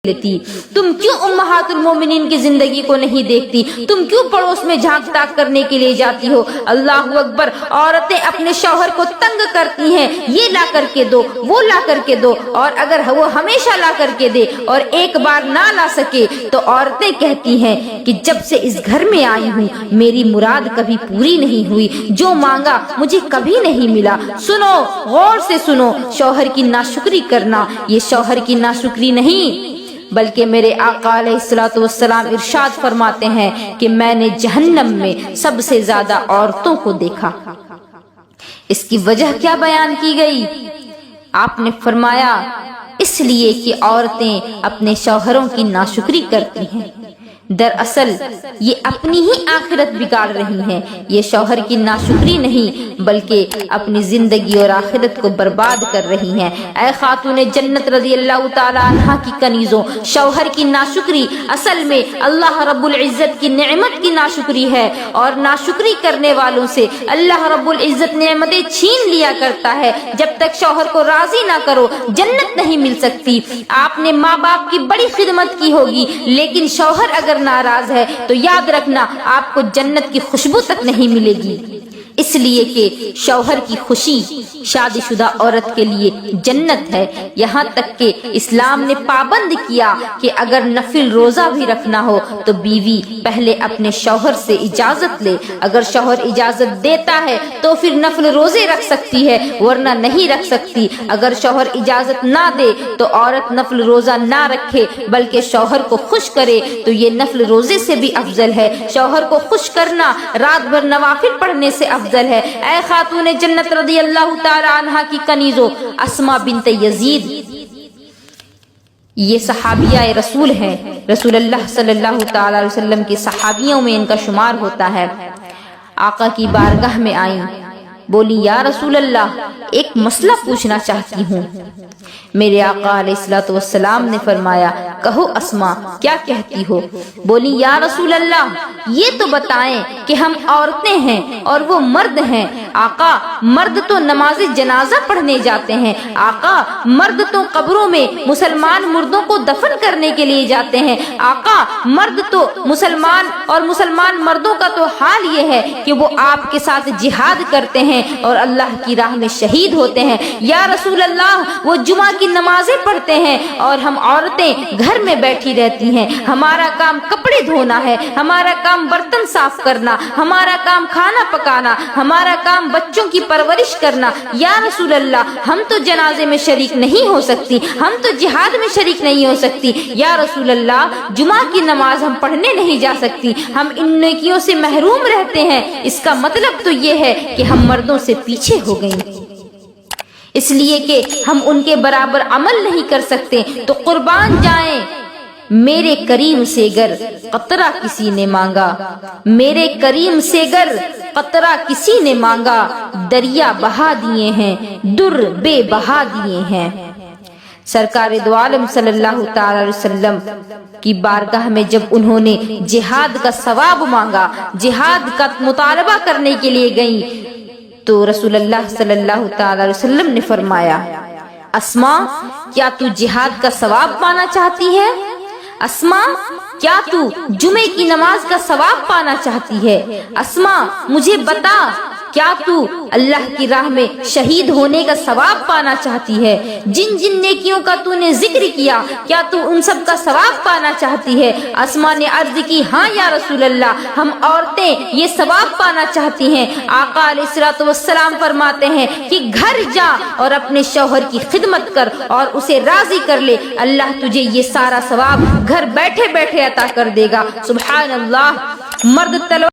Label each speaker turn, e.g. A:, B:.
A: لیتی؟ تم کیوں امہات المومنین کی زندگی کو نہیں دیکھتی؟ تم کیوں پڑوس میں جھانک تاک کرنے کے لیے جاتی ہو؟ اللہ اکبر! عورتیں اپنے شوہر کو تنگ کرتی ہیں، یہ لا کر کے دو، وہ لا کر کے دو، اور اگر وہ ہمیشہ لا کر کے دے اور ایک بار نہ لا سکے تو عورتیں کہتی ہیں کہ جب سے اس گھر میں آئی ہوں میری مراد کبھی پوری نہیں ہوئی، جو مانگا مجھے کبھی نہیں ملا۔ سنو، غور سے سنو، شوہر کی ناشکری کرنا یہ شوہر کی ناشکری نہیں، بلکہ میرے آقا علیہ الصلوۃ والسلام ارشاد فرماتے ہیں کہ میں نے جہنم میں سب سے زیادہ عورتوں کو دیکھا۔ اس کی وجہ کیا بیان کی گئی؟ آپ نے فرمایا اس لیے کہ عورتیں اپنے شوہروں کی ناشکری کرتی ہیں۔ دراصل یہ اپنی ہی آخرت بگاڑ رہی ہیں، یہ شوہر کی ناشکری نہیں بلکہ اپنی زندگی اور آخرت کو برباد کر رہی ہیں۔ اے خاتون جنت رضی اللہ تعالی عنہا کی کنیزوں، شوہر کی ناشکری اصل میں اللہ رب العزت کی نعمت کی ناشکری ہے، اور ناشکری کرنے والوں سے اللہ رب العزت نعمتیں چھین لیا کرتا ہے۔ جب تک شوہر کو راضی نہ کرو جنت نہیں مل سکتی۔ آپ نے ماں باپ کی بڑی خدمت کی ہوگی، لیکن شوہر اگر ناراض ہے تو یاد رکھنا آپ کو جنت کی خوشبو تک نہیں ملے گی، اس لیے کہ شوہر کی خوشی شادی شدہ عورت کے لیے جنت ہے۔ یہاں تک کہ اسلام نے پابند کیا کہ اگر نفل روزہ بھی رکھنا ہو تو بیوی پہلے اپنے شوہر سے اجازت لے، اگر شوہر اجازت دیتا ہے تو پھر نفل روزے رکھ سکتی ہے، ورنہ نہیں رکھ سکتی۔ اگر شوہر اجازت نہ دے تو عورت نفل روزہ نہ رکھے بلکہ شوہر کو خوش کرے تو یہ نفل روزے سے بھی افضل ہے۔ شوہر کو خوش کرنا رات بھر نوافل پڑھنے سے افضل ہے۔ اے خاتون جنت رضی اللہ تعالی عنہا کی کنیزوں، اسماء بنت یزید یہ صحابیہ رسول ہیں، رسول اللہ صلی اللہ تعالی علیہ وسلم کی صحابیوں میں ان کا شمار ہوتا ہے۔ آقا کی بارگاہ میں آئیں، بولی یا رسول اللہ ایک مسئلہ پوچھنا چاہتی ہوں۔ میرے آقا علیہ الصلوۃ والسلام نے فرمایا کہو اسماء کیا کہتی ہو؟ بولی یا رسول اللہ یہ تو بتائیں کہ ہم عورتیں ہیں اور وہ مرد ہیں۔ آقا مرد تو نماز جنازہ پڑھنے جاتے ہیں، آقا مرد تو قبروں میں مسلمان مردوں کو دفن کرنے کے لیے جاتے ہیں، آقا مرد تو مسلمان مردوں کا تو حال یہ ہے کہ وہ آپ کے ساتھ جہاد کرتے ہیں اور اللہ کی راہ میں شہید ہوتے ہیں۔ یا رسول اللہ وہ جمعہ کی نمازیں پڑھتے ہیں اور ہم عورتیں گھر میں بیٹھی رہتی ہیں، ہمارا کام کپڑے دھونا ہے، ہمارا کام برتن صاف کرنا، ہمارا کام کھانا پکانا، ہمارا کام بچوں کی پرورش کرنا۔ یا رسول اللہ ہم تو جنازے میں شریک نہیں ہو سکتی، ہم تو جہاد میں شریک نہیں ہو سکتی۔ یا رسول اللہ جمعہ کی نماز ہم پڑھنے نہیں جا سکتی، ہم ان نیکیوں سے محروم رہتے ہیں۔ اس کا مطلب تو یہ ہے کہ ہم مردوں سے پیچھے ہو گئیں، اس لیے کہ ہم ان کے برابر عمل نہیں کر سکتے۔ تو قربان جائیں میرے کریم سے گر قطرہ کسی نے مانگا، میرے کریم سے گر قطرہ کسی نے مانگا، دریا بہا دیے ہیں در بے بہا دیے ہیں۔ سرکار دو عالم صلی اللہ تعالی علیہ وسلم کی بارگاہ میں جب انہوں نے جہاد کا ثواب مانگا، جہاد کا مطالبہ کرنے کے لیے گئیں، تو رسول اللہ صلی اللہ تعالی علیہ وسلم نے فرمایا اسماء کیا تو جہاد کا ثواب پانا چاہتی ہے؟ اسماء کیا تو جمعے کی نماز کا ثواب پانا چاہتی ہے؟ اسماء مجھے بتا کیا تو اللہ کی راہ میں شہید ہونے کا ثواب پانا چاہتی ہے؟ جن جن نیکیوں کا تو نے ذکر کیا کیا تو ان سب کا ثواب پانا چاہتی ہے؟ اسماء نے عرض کی ہاں یا رسول اللہ ہم عورتیں یہ ثواب پانا چاہتی ہیں۔ آقا علیہ الصلوۃ والسلام فرماتے ہیں کہ گھر جا اور اپنے شوہر کی خدمت کر اور اسے راضی کر لے، اللہ تجھے یہ سارا ثواب گھر بیٹھے بیٹھے عطا کر دے گا۔ سبحان اللہ۔ مرد تلوار